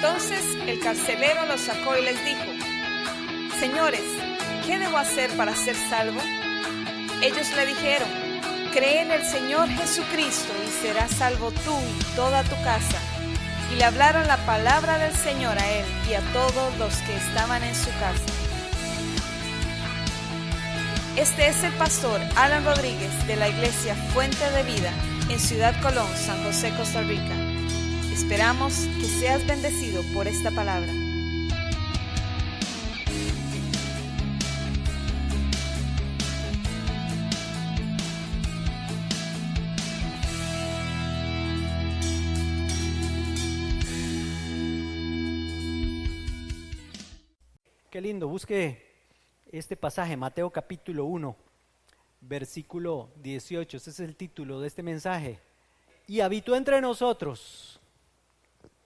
Entonces el carcelero los sacó y les dijo: Señores, ¿qué debo hacer para ser salvo? Ellos le dijeron: Cree en el Señor Jesucristo y serás salvo tú y toda tu casa. Y le hablaron la palabra del Señor a él y a todos los que estaban en su casa. Este es el pastor Alan Rodríguez de la iglesia Fuente de Vida en Ciudad Colón, San José, Costa Rica. Esperamos que seas bendecido por esta palabra. Qué lindo, busque este pasaje, Mateo capítulo 1, versículo 18, ese es el título de este mensaje. Y habitó entre nosotros.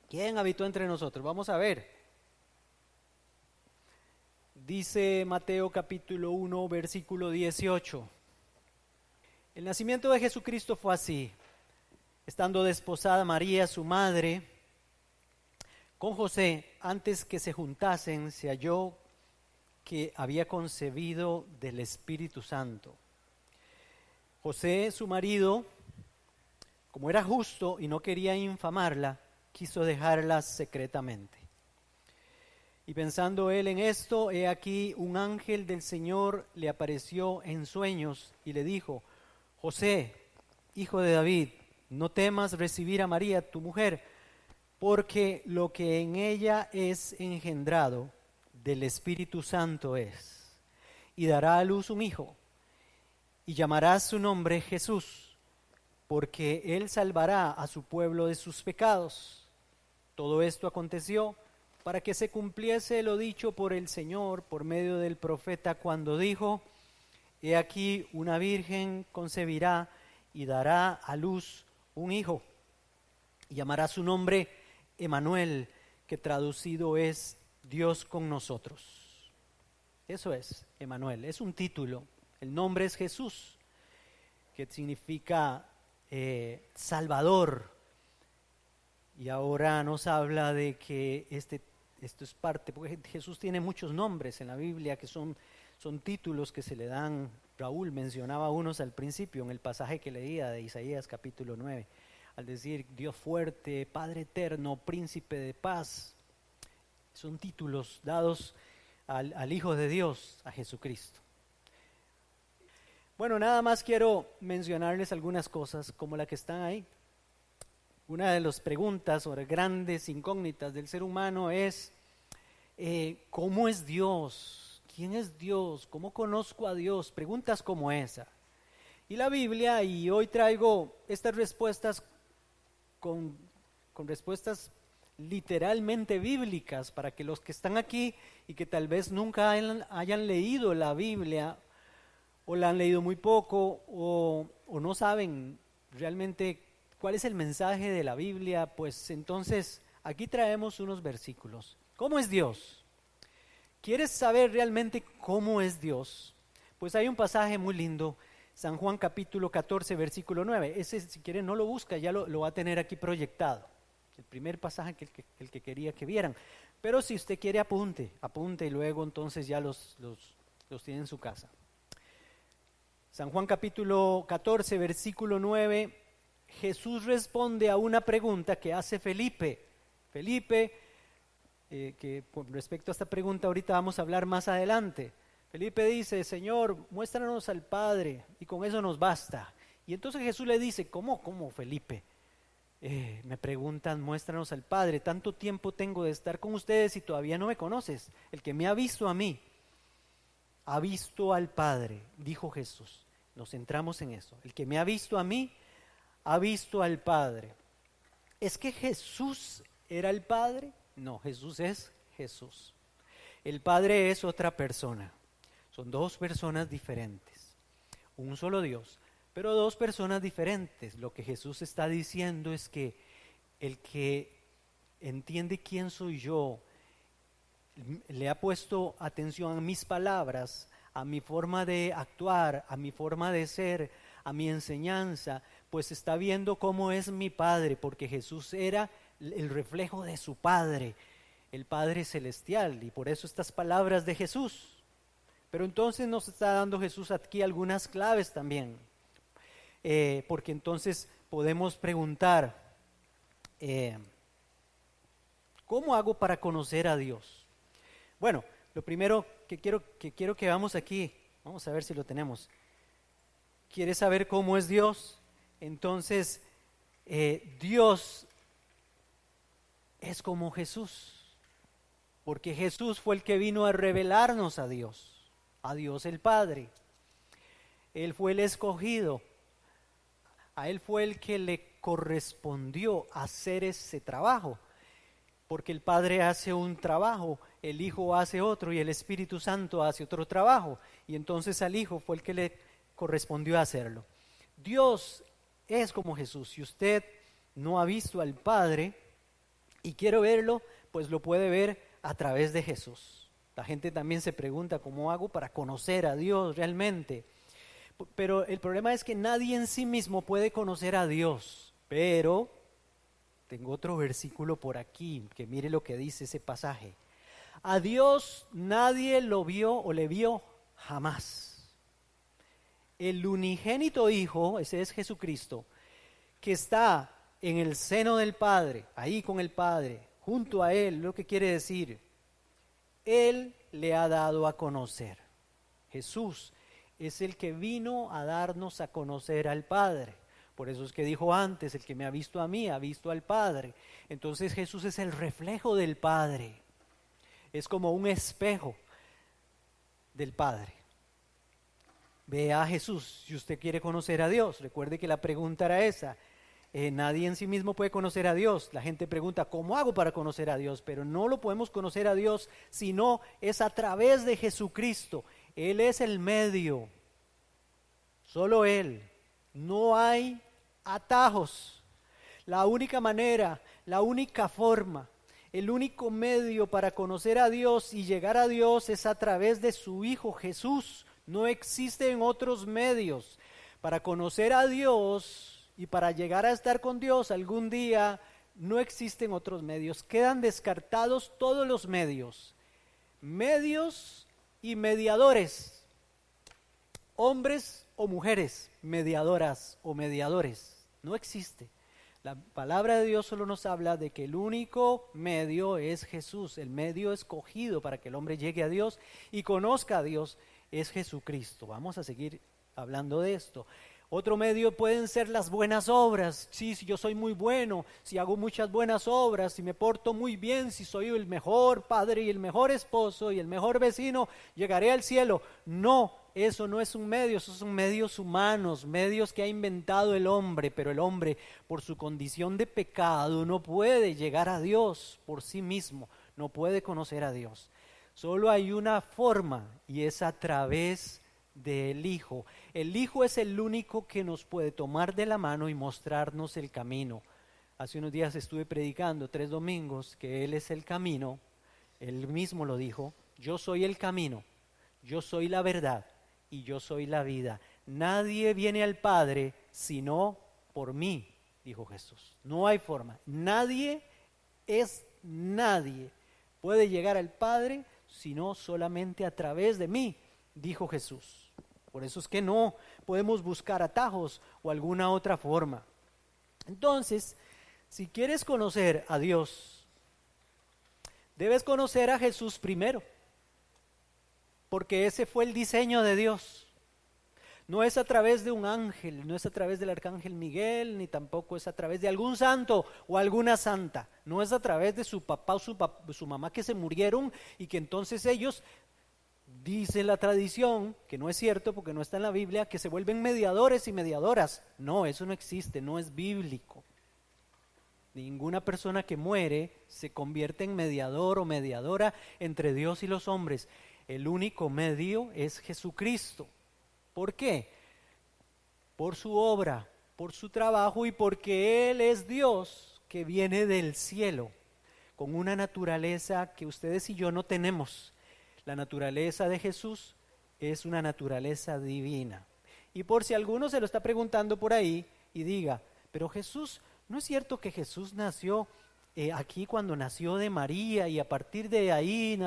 ¿Quién habitó entre nosotros? Vamos a ver. Dice Mateo capítulo 1, versículo 18. El nacimiento de Jesucristo fue así. Estando desposada María, su madre, con José, antes que se juntasen, se halló que había concebido del Espíritu Santo. José, su marido, como era justo y no quería infamarla, quiso dejarla secretamente. Y pensando él en esto, he aquí un ángel del Señor le apareció en sueños y le dijo: José, hijo de David, no temas recibir a María, tu mujer, porque lo que en ella es engendrado del Espíritu Santo es, y dará a luz un hijo, y llamarás su nombre Jesús, porque él salvará a su pueblo de sus pecados. Todo esto aconteció para que se cumpliese lo dicho por el Señor por medio del profeta, cuando dijo: He aquí una virgen concebirá y dará a luz un hijo, y llamará su nombre Emmanuel, que traducido es Dios con nosotros. Eso es Emmanuel, es un título. El nombre es Jesús, que significa Salvador. Y ahora nos habla de que esto es parte, porque Jesús tiene muchos nombres en la Biblia que son títulos que se le dan. Raúl mencionaba unos al principio en el pasaje que leía de Isaías capítulo 9. Al decir Dios fuerte, Padre eterno, príncipe de paz, son títulos dados al Hijo de Dios, a Jesucristo. Bueno, nada más quiero mencionarles algunas cosas como la que están ahí. Una de las preguntas o grandes incógnitas del ser humano es ¿cómo es Dios? ¿Quién es Dios? ¿Cómo conozco a Dios? Preguntas como esa. Y la Biblia, y hoy traigo estas respuestas con respuestas literalmente bíblicas, para que los que están aquí y que tal vez nunca hayan leído la Biblia, o la han leído muy poco, o no saben realmente cuál es el mensaje de la Biblia, pues entonces aquí traemos unos versículos. ¿Cómo es Dios? ¿Quieres saber realmente cómo es Dios? Pues hay un pasaje muy lindo, San Juan capítulo 14, versículo 9. Ese, si quieren, no lo busca, ya lo va a tener aquí proyectado. El primer pasaje el que quería que vieran. Pero si usted quiere, apunte y luego entonces ya los tiene en su casa. San Juan capítulo 14, versículo 9, Jesús responde a una pregunta que hace Felipe. Que con respecto a esta pregunta ahorita vamos a hablar más adelante. Felipe dice: Señor, muéstranos al Padre y con eso nos basta. Y entonces Jesús le dice: ¿Cómo Felipe? Me preguntan, muéstranos al Padre. Tanto tiempo tengo de estar con ustedes y todavía no me conoces. El que me ha visto a mí, ha visto al Padre, dijo Jesús. Nos centramos en eso. El que me ha visto a mí, ha visto al Padre. ¿Es que Jesús era el Padre? No, Jesús es Jesús. El Padre es otra persona. Son dos personas diferentes. Un solo Dios, pero dos personas diferentes. Lo que Jesús está diciendo es que el que entiende quién soy yo, le ha puesto atención a mis palabras, a mi forma de actuar, a mi forma de ser, a mi enseñanza, pues está viendo cómo es mi Padre, porque Jesús era el reflejo de su Padre, el Padre celestial, y por eso estas palabras de Jesús. Pero entonces nos está dando Jesús aquí algunas claves también, porque entonces podemos preguntar, ¿cómo hago para conocer a Dios? Bueno, lo primero que quiero que veamos aquí, vamos a ver si lo tenemos. ¿Quieres saber cómo es Dios? Entonces, Dios es como Jesús, porque Jesús fue el que vino a revelarnos a Dios el Padre. Él fue el escogido, a Él fue el que le correspondió hacer ese trabajo, porque el Padre hace un trabajo, el Hijo hace otro y el Espíritu Santo hace otro trabajo, y entonces al Hijo fue el que le correspondió hacerlo. Dios es como Jesús. Si usted no ha visto al Padre y quiere verlo, pues lo puede ver a través de Jesús. La gente también se pregunta, ¿cómo hago para conocer a Dios realmente? Pero el problema es que nadie en sí mismo puede conocer a Dios. Pero tengo otro versículo por aquí, que mire lo que dice ese pasaje. A Dios nadie lo vio o le vio jamás. El unigénito Hijo, ese es Jesucristo, que está en el seno del Padre, ahí con el Padre, junto a Él, lo que quiere decir, Él le ha dado a conocer. Jesús es el que vino a darnos a conocer al Padre. Por eso es que dijo antes, el que me ha visto a mí, ha visto al Padre. Entonces Jesús es el reflejo del Padre. Es como un espejo del Padre. Vea a Jesús si usted quiere conocer a Dios. Recuerde que la pregunta era esa. Nadie en sí mismo puede conocer a Dios. La gente pregunta, ¿cómo hago para conocer a Dios? Pero no lo podemos conocer a Dios, sino es a través de Jesucristo. Él es el medio. Solo Él. No hay atajos. La única manera, la única forma, el único medio para conocer a Dios y llegar a Dios es a través de su Hijo Jesús. No existen otros medios. Para conocer a Dios y para llegar a estar con Dios algún día, no existen otros medios. Quedan descartados todos los medios. Medios y mediadores. Hombres o mujeres, mediadoras o mediadores. No existe. La palabra de Dios solo nos habla de que el único medio es Jesús. El medio escogido para que el hombre llegue a Dios y conozca a Dios es Jesucristo. Vamos a seguir hablando de esto. Otro medio pueden ser las buenas obras. Sí, si yo soy muy bueno, si hago muchas buenas obras, si me porto muy bien, si soy el mejor padre y el mejor esposo y el mejor vecino, llegaré al cielo. No, eso no es un medio, esos son medios humanos, medios que ha inventado el hombre, pero el hombre por su condición de pecado no puede llegar a Dios por sí mismo, no puede conocer a Dios. Solo hay una forma y es a través del Hijo. El Hijo es el único que nos puede tomar de la mano y mostrarnos el camino. Hace unos días estuve predicando 3 domingos que Él es el camino. Él mismo lo dijo, yo soy el camino, yo soy la verdad y yo soy la vida. Nadie viene al Padre sino por mí, dijo Jesús. No hay forma. Nadie puede llegar al Padre sino solamente a través de mí, dijo Jesús. Por eso es que no podemos buscar atajos o alguna otra forma. Entonces, si quieres conocer a Dios, debes conocer a Jesús primero, porque ese fue el diseño de Dios. No es a través de un ángel, no es a través del arcángel Miguel, ni tampoco es a través de algún santo o alguna santa. No es a través de su papá o su mamá que se murieron y que entonces ellos, dice la tradición, que no es cierto porque no está en la Biblia, que se vuelven mediadores y mediadoras. No, eso no existe, no es bíblico. Ninguna persona que muere se convierte en mediador o mediadora entre Dios y los hombres. El único medio es Jesucristo. ¿Por qué? Por su obra, por su trabajo y porque Él es Dios que viene del cielo, con una naturaleza que ustedes y yo no tenemos. La naturaleza de Jesús es una naturaleza divina. Y por si alguno se lo está preguntando por ahí y diga, pero Jesús, ¿no es cierto que Jesús nació aquí cuando nació de María y a partir de ahí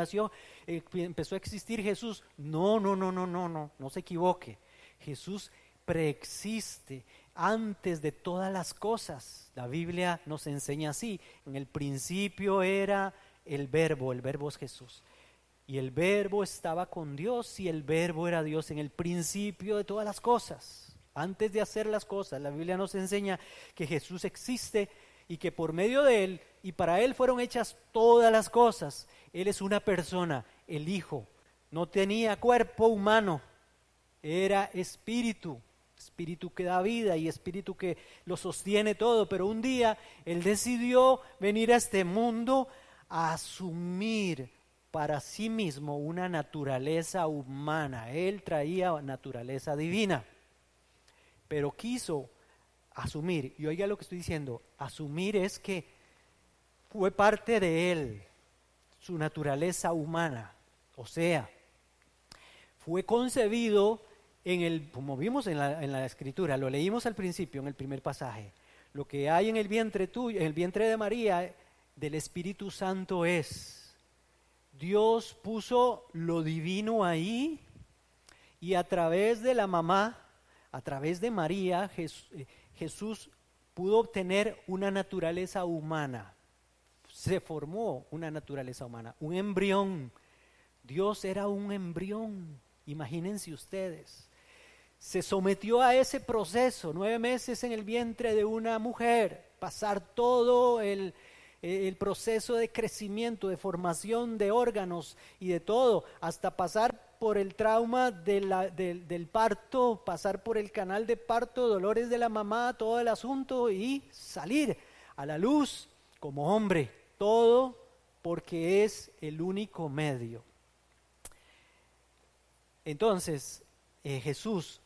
empezó a existir Jesús. No se equivoque. Jesús preexiste antes de todas las cosas. La Biblia nos enseña así: en el principio era el verbo es Jesús. Y el verbo estaba con Dios y el verbo era Dios en el principio de todas las cosas. Antes de hacer las cosas, la Biblia nos enseña que Jesús existe y que por medio de Él y para Él fueron hechas todas las cosas. Él es una persona, el Hijo. No tenía cuerpo humano, era espíritu que da vida y espíritu que lo sostiene todo. Pero un día Él decidió venir a este mundo a asumir para sí mismo una naturaleza humana. Él traía naturaleza divina, pero quiso asumir, y oiga lo que estoy diciendo, asumir es que fue parte de Él, su naturaleza humana, o sea, fue concebido como vimos en la Escritura, lo leímos al principio en el primer pasaje, lo que hay en el vientre tuyo, en el vientre de María, del Espíritu Santo es. Dios puso lo divino ahí y a través de la mamá, a través de María, Jesús pudo obtener una naturaleza humana. Se formó una naturaleza humana, un embrión. Dios era un embrión, imagínense ustedes. Se sometió a ese proceso, 9 meses en el vientre de una mujer, pasar todo el proceso de crecimiento, de formación de órganos y de todo, hasta pasar por el trauma del parto, pasar por el canal de parto, dolores de la mamá, todo el asunto y salir a la luz como hombre, todo porque es el único medio. Entonces, Jesús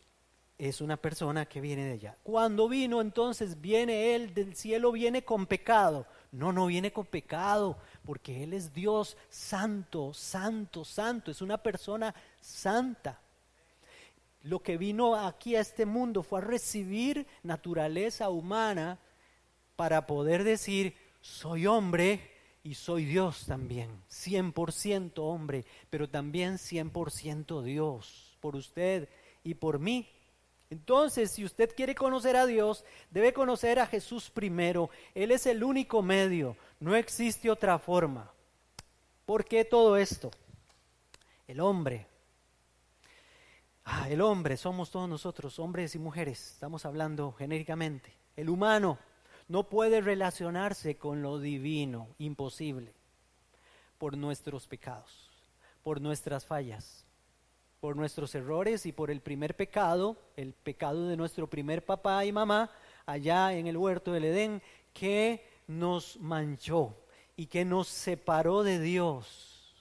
es una persona que viene de allá. Cuando vino, entonces viene Él del cielo, viene con pecado. No viene con pecado, porque Él es Dios santo, santo, santo, es una persona santa. Lo que vino aquí a este mundo fue a recibir naturaleza humana para poder decir, soy hombre y soy Dios también, 100% hombre, pero también 100% Dios, por usted y por mí. Entonces, si usted quiere conocer a Dios, debe conocer a Jesús primero. Él es el único medio, no existe otra forma. ¿Por qué todo esto? El hombre. El hombre, somos todos nosotros, hombres y mujeres, estamos hablando genéricamente. El humano no puede relacionarse con lo divino, imposible, por nuestros pecados, por nuestras fallas, por nuestros errores y por el primer pecado, el pecado de nuestro primer papá y mamá, allá en el huerto del Edén, que nos manchó y que nos separó de Dios.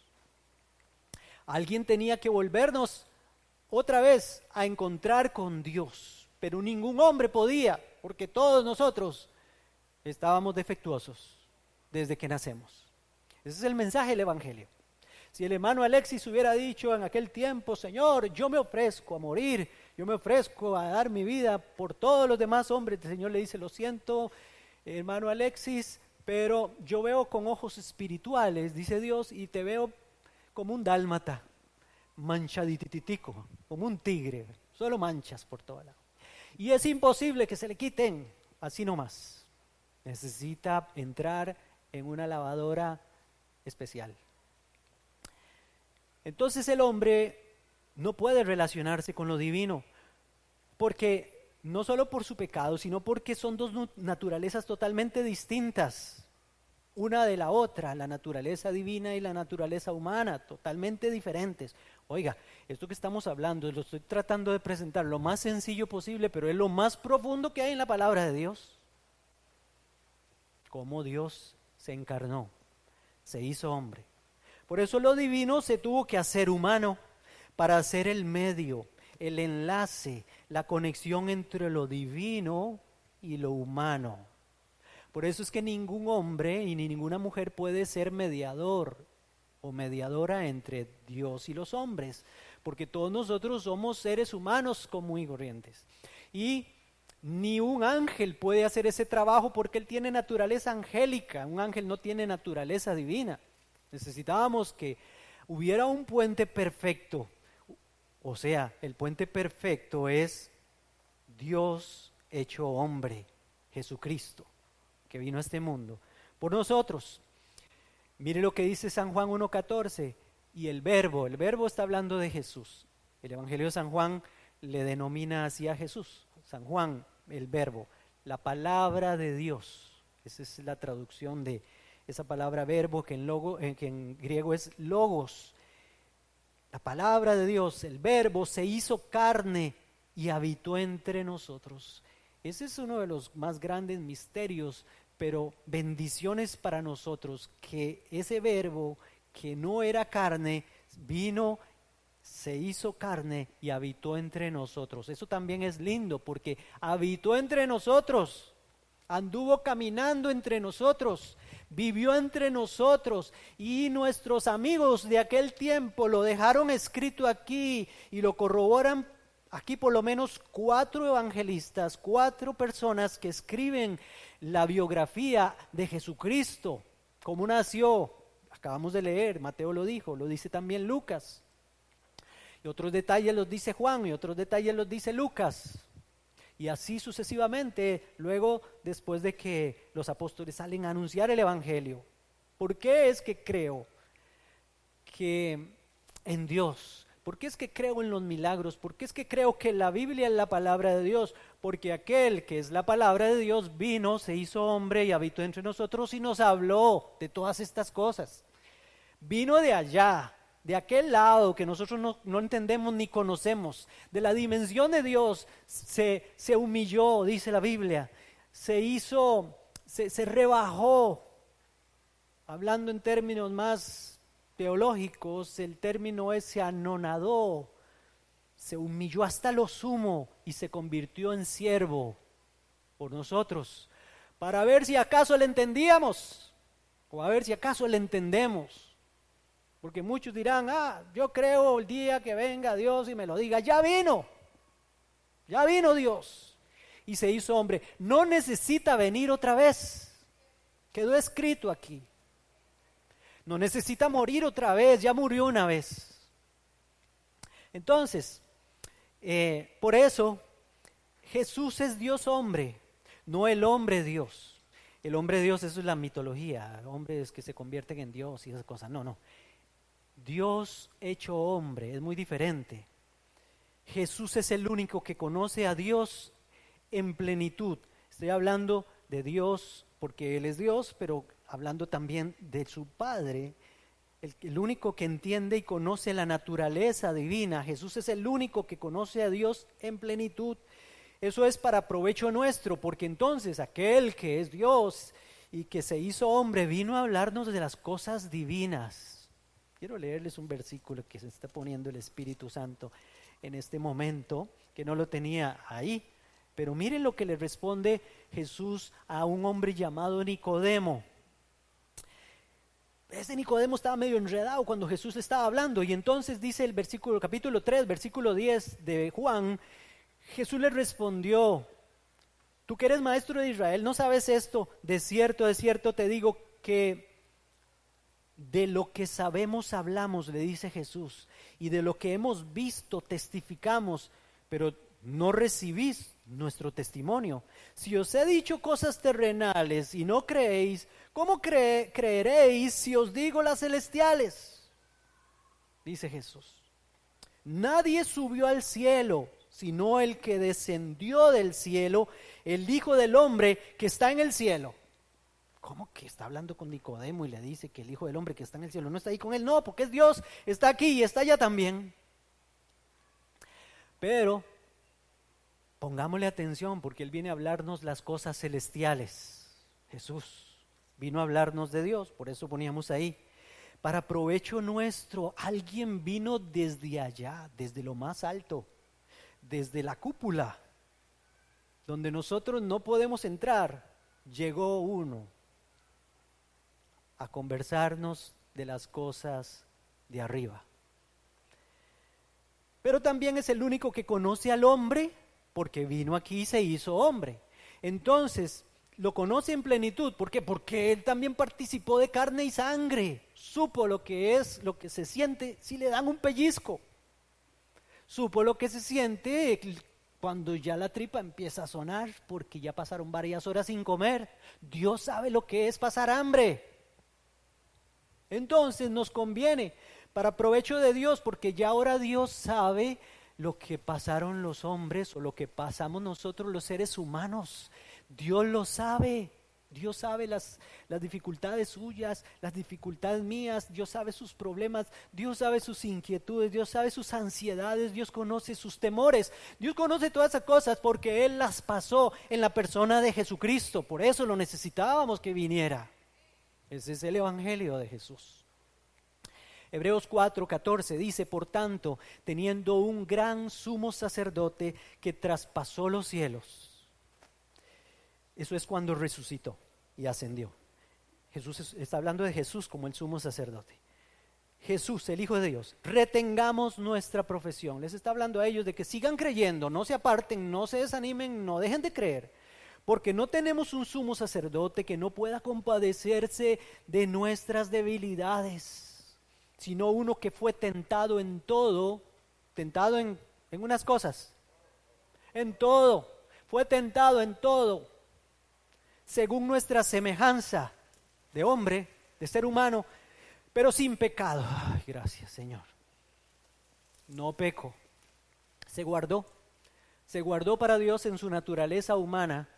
Alguien tenía que volvernos otra vez a encontrar con Dios, pero ningún hombre podía, porque todos nosotros estábamos defectuosos desde que nacemos. Ese es el mensaje del Evangelio. Si el hermano Alexis hubiera dicho en aquel tiempo, Señor, yo me ofrezco a morir, yo me ofrezco a dar mi vida por todos los demás hombres, el Señor le dice, lo siento, hermano Alexis, pero yo veo con ojos espirituales, dice Dios, y te veo como un dálmata, manchadititico, como un tigre, solo manchas por todo lado. Y es imposible que se le quiten así nomás. Necesita entrar en una lavadora especial. Entonces el hombre no puede relacionarse con lo divino, porque no solo por su pecado, sino porque son dos naturalezas totalmente distintas, una de la otra, la naturaleza divina y la naturaleza humana, totalmente diferentes. Oiga, esto que estamos hablando, lo estoy tratando de presentar lo más sencillo posible, pero es lo más profundo que hay en la palabra de Dios. Cómo Dios se encarnó, se hizo hombre. Por eso lo divino se tuvo que hacer humano para hacer el medio, el enlace, la conexión entre lo divino y lo humano. Por eso es que ningún hombre y ni ninguna mujer puede ser mediador o mediadora entre Dios y los hombres, porque todos nosotros somos seres humanos comunes y corrientes. Y Ni un ángel puede hacer ese trabajo porque él tiene naturaleza angélica. Un ángel no tiene naturaleza divina. Necesitábamos que hubiera un puente perfecto. O sea, el puente perfecto es Dios hecho hombre, Jesucristo, que vino a este mundo por nosotros. Mire lo que dice San Juan 1:14, y el verbo está hablando de Jesús. El Evangelio de San Juan le denomina así a Jesús. San Juan, el verbo, la palabra de Dios. Esa es la traducción de esa palabra verbo que en griego es logos. La palabra de Dios, el verbo, se hizo carne y habitó entre nosotros. Ese es uno de los más grandes misterios, pero bendiciones para nosotros, que ese verbo que no era carne, vino, se hizo carne y habitó entre nosotros. Eso también es lindo porque habitó entre nosotros, anduvo caminando entre nosotros, vivió entre nosotros, y nuestros amigos de aquel tiempo lo dejaron escrito aquí y lo corroboran aquí por lo menos 4 evangelistas, 4 personas que escriben la biografía de Jesucristo, cómo nació. Acabamos de leer, Mateo lo dijo, lo dice también Lucas. Y otros detalles los dice Juan y otros detalles los dice Lucas. Y así sucesivamente, luego después de que los apóstoles salen a anunciar el evangelio. ¿Por qué es que creo que en Dios? ¿Por qué es que creo en los milagros? ¿Por qué es que creo que la Biblia es la palabra de Dios? Porque aquel que es la palabra de Dios vino, se hizo hombre y habitó entre nosotros y nos habló de todas estas cosas. Vino de allá, de aquel lado que nosotros no entendemos ni conocemos, de la dimensión de Dios, se humilló, dice la Biblia, se rebajó. Hablando en términos más teológicos, el término es se anonadó, se humilló hasta lo sumo y se convirtió en siervo por nosotros, para ver si acaso le entendíamos, o a ver si acaso le entendemos. Porque muchos dirán, yo creo el día que venga Dios y me lo diga, ya vino Dios y se hizo hombre. No necesita venir otra vez, quedó escrito aquí. No necesita morir otra vez, ya murió una vez. Entonces, por eso, Jesús es Dios hombre, no el hombre Dios. El hombre Dios, eso es la mitología, hombres que se convierten en Dios y esas cosas, no. Dios hecho hombre, es muy diferente. Jesús es el único que conoce a Dios en plenitud. Estoy hablando de Dios porque Él es Dios, pero hablando también de su Padre, el único que entiende y conoce la naturaleza divina. Jesús es el único que conoce a Dios en plenitud. Eso es para provecho nuestro, porque entonces aquel que es Dios y que se hizo hombre vino a hablarnos de las cosas divinas. Quiero leerles un versículo que se está poniendo el Espíritu Santo en este momento, que no lo tenía ahí, pero miren lo que le responde Jesús a un hombre llamado Nicodemo. Ese Nicodemo estaba medio enredado cuando Jesús estaba hablando, y entonces dice el versículo, capítulo 3, versículo 10 de Juan, Jesús le respondió, tú que eres maestro de Israel, ¿no sabes esto? De cierto te digo que de lo que sabemos hablamos, le dice Jesús, y de lo que hemos visto testificamos, pero no recibís nuestro testimonio. Si os he dicho cosas terrenales y no creéis, ¿cómo creeréis si os digo las celestiales? Dice Jesús. Nadie subió al cielo, sino el que descendió del cielo, el Hijo del Hombre que está en el cielo. ¿Cómo que está hablando con Nicodemo y le dice que el Hijo del Hombre que está en el cielo no está ahí con él? No, porque es Dios, está aquí y está allá también. Pero pongámosle atención porque Él viene a hablarnos las cosas celestiales. Jesús vino a hablarnos de Dios, por eso poníamos ahí. Para provecho nuestro, alguien vino desde allá, desde lo más alto, desde la cúpula, donde nosotros no podemos entrar. Llegó uno a conversarnos de las cosas de arriba. Pero también es el único que conoce al hombre porque vino aquí y se hizo hombre. Entonces, lo conoce en plenitud. ¿Por qué? Porque Él también participó de carne y sangre. Supo lo que es, lo que se siente si le dan un pellizco. Supo lo que se siente cuando ya la tripa empieza a sonar, porque ya pasaron varias horas sin comer. Dios sabe lo que es pasar hambre. Entonces nos conviene para provecho de Dios, porque ya ahora Dios sabe lo que pasaron los hombres o lo que pasamos nosotros los seres humanos. Dios lo sabe. Dios sabe las dificultades suyas, las dificultades mías. Dios sabe sus problemas, Dios sabe sus inquietudes, Dios sabe sus ansiedades, Dios conoce sus temores. Dios conoce todas esas cosas porque Él las pasó en la persona de Jesucristo. Por eso lo necesitábamos que viniera. Ese es el Evangelio de Jesús. Hebreos 4:14 dice: por tanto, teniendo un gran sumo sacerdote que traspasó los cielos. Eso es cuando resucitó y ascendió. Jesús está hablando de Jesús como el sumo sacerdote. Jesús, el Hijo de Dios, retengamos nuestra profesión. Les está hablando a ellos de que sigan creyendo, no se aparten, no se desanimen, no dejen de creer. Porque no tenemos un sumo sacerdote que no pueda compadecerse de nuestras debilidades, sino uno que fue tentado en todo, tentado en unas cosas, en todo, fue tentado en todo, según nuestra semejanza de hombre, de ser humano, pero sin pecado. Ay, gracias, Señor. No pecó. Se guardó para Dios en su naturaleza humana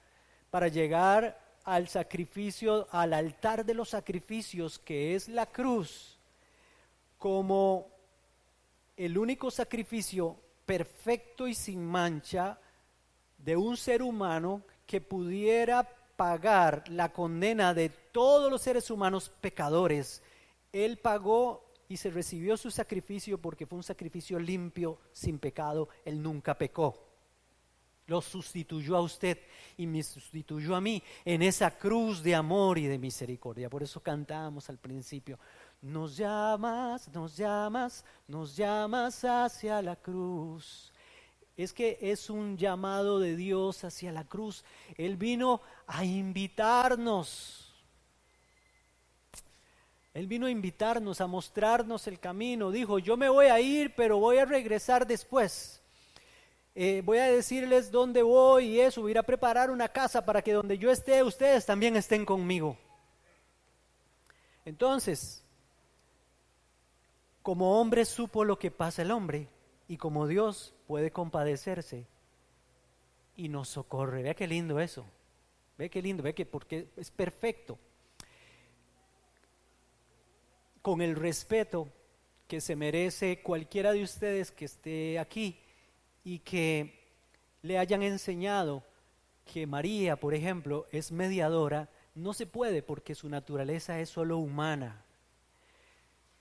para llegar al sacrificio, al altar de los sacrificios, que es la cruz, como el único sacrificio perfecto y sin mancha de un ser humano que pudiera pagar la condena de todos los seres humanos pecadores. Él pagó y se recibió su sacrificio porque fue un sacrificio limpio, sin pecado. Él nunca pecó. Lo sustituyó a usted y me sustituyó a mí en esa cruz de amor y de misericordia. Por eso cantamos al principio: nos llamas, nos llamas, nos llamas hacia la cruz. Es que es un llamado de Dios hacia la cruz. Él vino a invitarnos. Él vino a invitarnos, a mostrarnos el camino. Dijo: yo me voy a ir, pero voy a regresar después. Voy a decirles dónde voy y eso. Voy a ir a preparar una casa para que donde yo esté, ustedes también estén conmigo. Entonces, como hombre supo lo que pasa el hombre, y como Dios puede compadecerse y nos socorre. Vea qué lindo eso. Ve qué lindo, ve que porque es perfecto. Con el respeto que se merece cualquiera de ustedes que esté aquí y que le hayan enseñado que María, por ejemplo, es mediadora, no se puede porque su naturaleza es solo humana.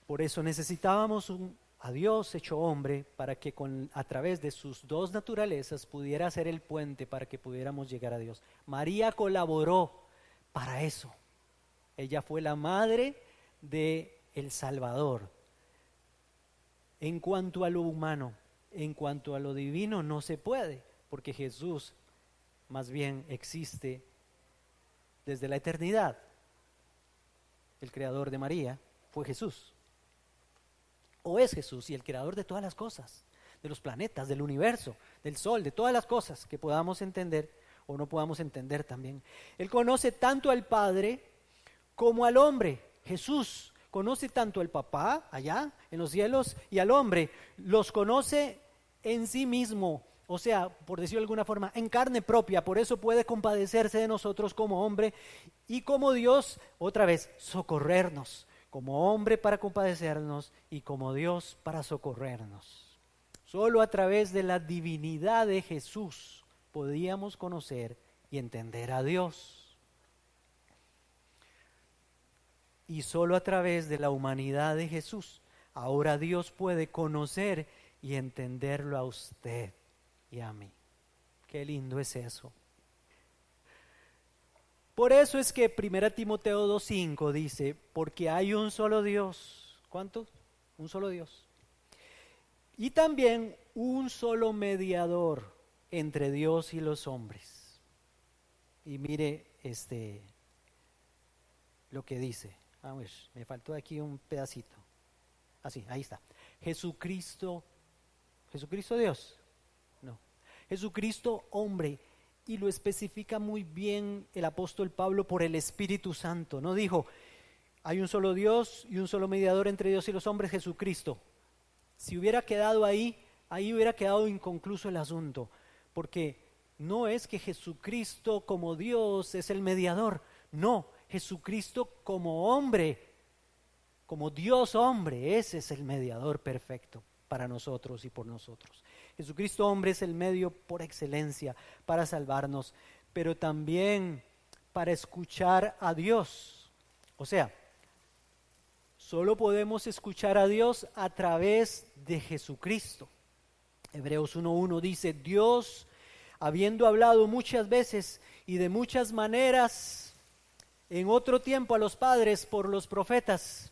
Por eso necesitábamos a Dios hecho hombre para que a través de sus dos naturalezas pudiera ser el puente para que pudiéramos llegar a Dios. María colaboró para eso. Ella fue la madre de el Salvador. En cuanto a lo humano, en cuanto a lo divino, no se puede, porque Jesús más bien existe desde la eternidad. El creador de María fue Jesús. O es Jesús y el creador de todas las cosas, de los planetas, del universo, del sol, de todas las cosas que podamos entender o no podamos entender también. Él conoce tanto al Padre como al hombre. Jesús conoce tanto al Papá allá en los cielos y al hombre. Los conoce en sí mismo, o sea, por decirlo de alguna forma, en carne propia. Por eso puede compadecerse de nosotros como hombre y como Dios, otra vez, socorrernos. Como hombre para compadecernos y como Dios para socorrernos. Solo a través de la divinidad de Jesús podíamos conocer y entender a Dios. Y solo a través de la humanidad de Jesús, ahora Dios puede conocer y entenderlo a usted y a mí. Qué lindo es eso. Por eso es que 1 Timoteo 2:5 dice: porque hay un solo Dios. ¿Cuántos? Un solo Dios. Y también un solo mediador entre Dios y los hombres. Y mire lo que dice. A ver, me faltó aquí un pedacito. Así, ahí está. Jesucristo Dios. No. Jesucristo hombre. Y lo especifica muy bien el apóstol Pablo por el Espíritu Santo. No dijo, hay un solo Dios y un solo mediador entre Dios y los hombres, Jesucristo. Si hubiera quedado ahí hubiera quedado inconcluso el asunto, porque no es que Jesucristo como Dios es el mediador, no, Jesucristo como hombre, como Dios hombre, ese es el mediador perfecto para nosotros y por nosotros. Jesucristo hombre es el medio por excelencia para salvarnos, pero también para escuchar a Dios. O sea, solo podemos escuchar a Dios a través de Jesucristo. Hebreos 1:1 dice, Dios, habiendo hablado muchas veces y de muchas maneras en otro tiempo a los padres por los profetas,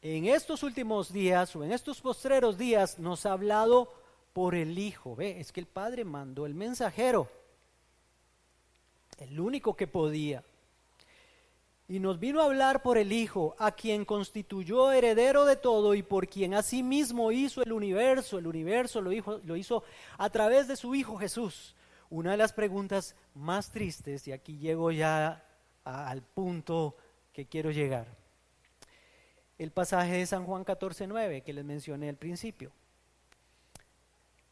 en estos últimos días o en estos postreros días nos ha hablado por el Hijo. Ve, es que el Padre mandó el mensajero, el único que podía. Y nos vino a hablar por el Hijo, a quien constituyó heredero de todo y por quien asimismo hizo el universo lo hizo a través de su Hijo Jesús. Una de las preguntas más tristes, y aquí llego ya al punto que quiero llegar. El pasaje de San Juan 14:9 que les mencioné al principio.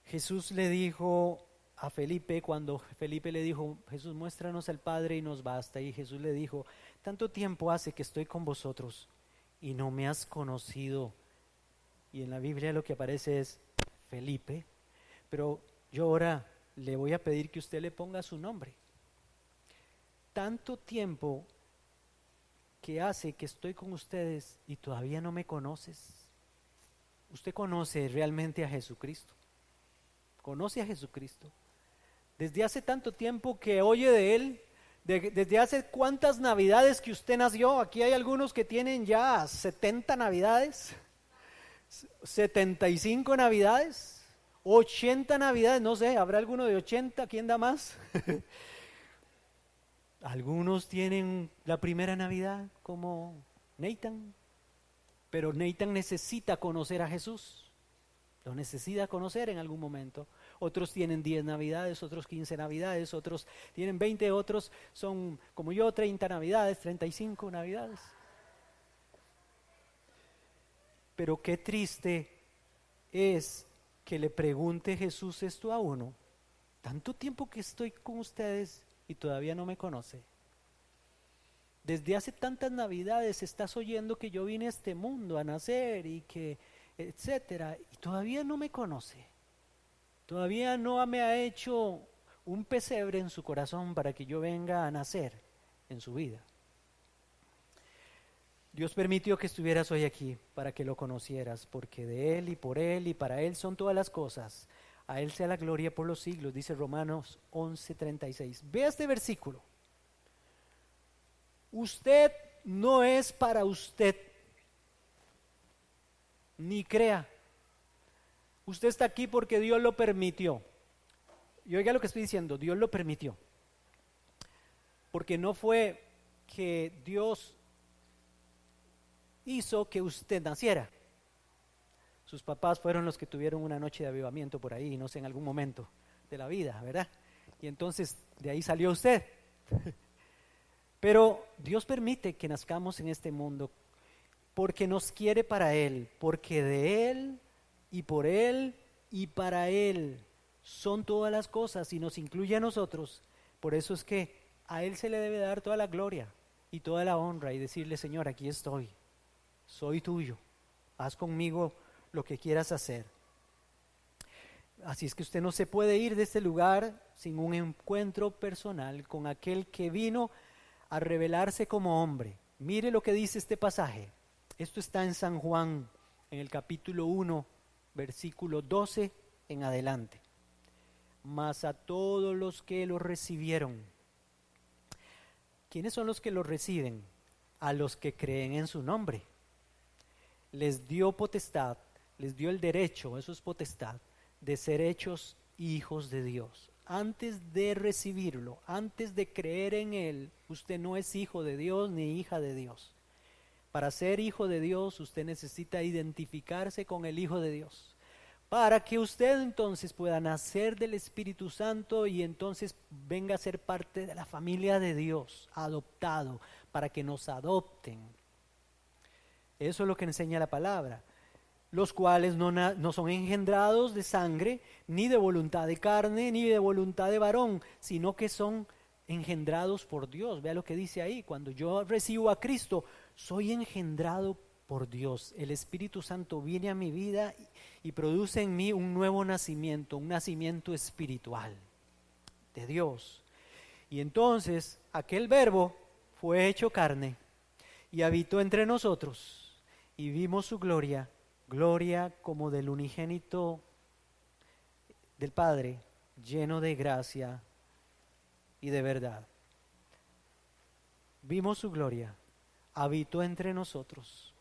Jesús le dijo a Felipe, cuando Felipe le dijo, Jesús, muéstranos al Padre y nos basta. Y Jesús le dijo, tanto tiempo hace que estoy con vosotros y no me has conocido. Y en la Biblia lo que aparece es Felipe, pero yo ahora le voy a pedir que usted le ponga su nombre. Tanto tiempo que hace que estoy con ustedes y todavía no me conoces. ¿Usted conoce realmente a Jesucristo? ¿Conoce a Jesucristo? Desde hace tanto tiempo que oye de Él, desde hace cuántas navidades que usted nació. Aquí hay algunos que tienen ya 70 navidades, 75 navidades, 80 navidades, no sé, ¿habrá alguno de 80? ¿Quién da más? Algunos tienen la primera Navidad como Nathan, pero Nathan necesita conocer a Jesús, lo necesita conocer en algún momento. Otros tienen 10 navidades, otros 15 navidades, otros tienen 20, otros son como yo, 30 navidades, 35 navidades. Pero qué triste es que le pregunte Jesús esto a uno, tanto tiempo que estoy con ustedes y todavía no me conoce. Desde hace tantas navidades estás oyendo que yo vine a este mundo a nacer y que etcétera, y todavía no me conoce. Todavía no me ha hecho un pesebre en su corazón para que yo venga a nacer en su vida. Dios permitió que estuvieras hoy aquí para que lo conocieras, porque de Él y por Él y para Él son todas las cosas. A Él sea la gloria por los siglos, dice Romanos 11:36. Vea este versículo. Usted no es para usted, ni crea. Usted está aquí porque Dios lo permitió. Y oiga lo que estoy diciendo, Dios lo permitió. Porque no fue que Dios hizo que usted naciera. Sus papás fueron los que tuvieron una noche de avivamiento por ahí, no sé, en algún momento de la vida, ¿verdad? Y entonces de ahí salió usted. Pero Dios permite que nazcamos en este mundo porque nos quiere para Él, porque de Él y por Él y para Él son todas las cosas y nos incluye a nosotros. Por eso es que a Él se le debe dar toda la gloria y toda la honra y decirle, Señor, aquí estoy, soy tuyo, haz conmigo lo que quieras hacer. Así es que usted no se puede ir de este lugar sin un encuentro personal con aquel que vino a revelarse como hombre. Mire lo que dice este pasaje. Esto está en San Juan, en el capítulo 1, versículo 12 en adelante. Mas a todos los que lo recibieron. ¿Quiénes son los que lo reciben? A los que creen en su nombre. Les dio potestad, les dio el derecho, eso es potestad, de ser hechos hijos de Dios. Antes de recibirlo, antes de creer en Él, usted no es hijo de Dios ni hija de Dios. Para ser hijo de Dios, usted necesita identificarse con el Hijo de Dios, para que usted entonces pueda nacer del Espíritu Santo y entonces venga a ser parte de la familia de Dios, adoptado, para que nos adopten. Eso es lo que enseña la palabra. Los cuales no son engendrados de sangre, ni de voluntad de carne, ni de voluntad de varón, sino que son engendrados por Dios. Vea lo que dice ahí: cuando yo recibo a Cristo, soy engendrado por Dios. El Espíritu Santo viene a mi vida y produce en mí un nuevo nacimiento, un nacimiento espiritual de Dios. Y entonces aquel verbo fue hecho carne y habitó entre nosotros, y vimos su gloria, gloria como del unigénito del Padre, lleno de gracia y de verdad. Vimos su gloria, habitó entre nosotros.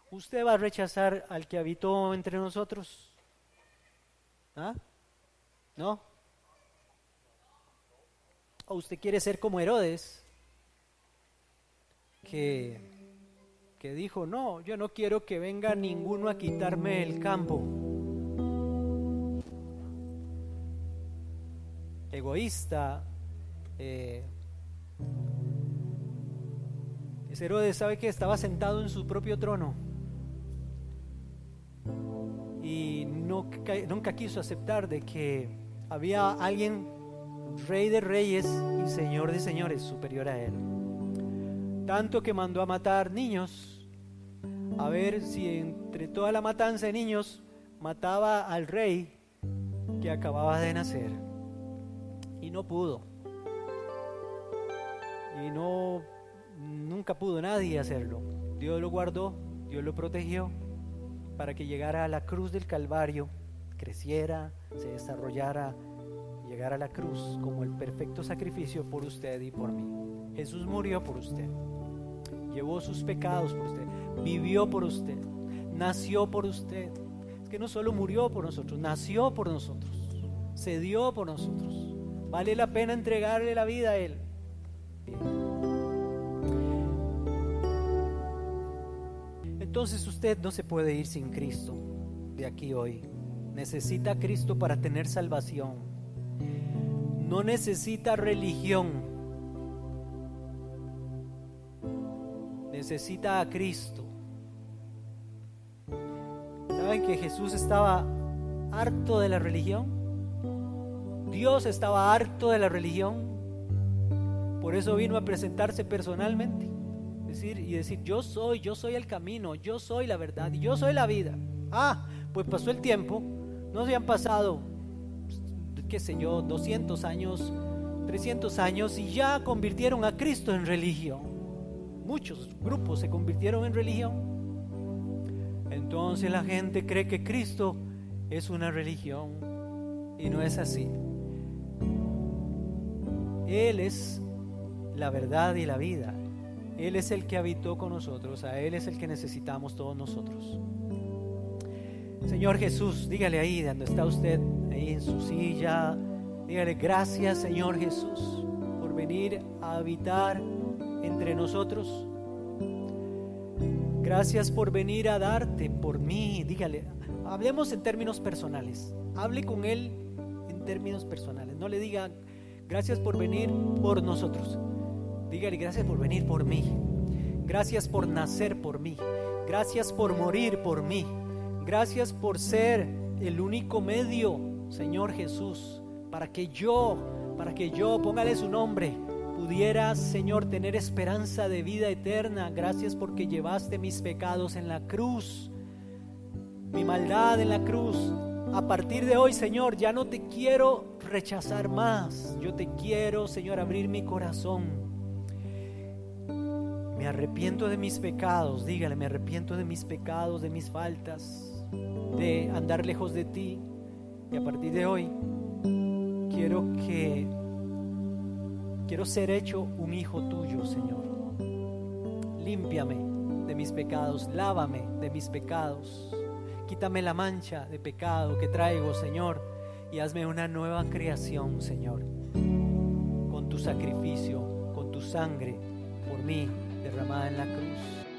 ¿Usted va a rechazar al que habitó entre nosotros? ¿Ah? ¿No? ¿O usted quiere ser como Herodes, que dijo: no, yo no quiero que venga ninguno a quitarme el campo? Egoísta. Ese Herodes, ¿sabe qué? Estaba sentado en su propio trono y nunca quiso aceptar de que había alguien, rey de reyes y señor de señores, superior a él. Tanto que mandó a matar niños, a ver si entre toda la matanza de niños mataba al rey que acababa de nacer. Y no pudo. Y nunca pudo nadie hacerlo. Dios lo guardó, Dios lo protegió, para que llegara a la cruz del Calvario, creciera, se desarrollara, llegara a la cruz como el perfecto sacrificio por usted y por mí. Jesús murió por usted, llevó sus pecados por usted, vivió por usted, nació por usted. Es que no solo murió por nosotros, nació por nosotros, se dio por nosotros. Vale la pena entregarle la vida a Él. Entonces usted no se puede ir sin Cristo de aquí hoy. Necesita a Cristo para tener salvación. No necesita religión. Necesita a Cristo. ¿Saben que Jesús estaba harto de la religión? Dios estaba harto de la religión. Por eso vino a presentarse personalmente. Decir, yo soy el camino, yo soy la verdad y yo soy la vida. Pues pasó el tiempo, no se han pasado, qué sé yo, 200 años, 300 años y ya convirtieron a Cristo en religión. Muchos grupos se convirtieron en religión. Entonces la gente cree que Cristo es una religión y no es así. Él es la verdad y la vida. Él es el que habitó con nosotros, a Él es el que necesitamos todos nosotros. Señor Jesús, dígale ahí donde está usted, ahí en su silla, dígale: gracias, Señor Jesús, por venir a habitar entre nosotros. Gracias por venir a darte por mí. Dígale, hablemos en términos personales, hable con Él en términos personales. No le diga: gracias por venir por nosotros. Dígale: gracias por venir por mí, gracias por nacer por mí, gracias por morir por mí, gracias por ser el único medio, Señor Jesús, para que yo, póngale su nombre, pudiera, Señor, tener esperanza de vida eterna. Gracias porque llevaste mis pecados en la cruz, mi maldad en la cruz. A partir de hoy, Señor, ya no te quiero rechazar más, yo te quiero, Señor, abrir mi corazón. Me arrepiento de mis pecados, dígale: me arrepiento de mis pecados, de mis faltas, de andar lejos de ti. Y a partir de hoy quiero ser hecho un hijo tuyo, Señor. Límpiame de mis pecados, lávame de mis pecados, quítame la mancha de pecado que traigo, Señor, y hazme una nueva creación, Señor, con tu sacrificio, con tu sangre por mí derramada en la cruz.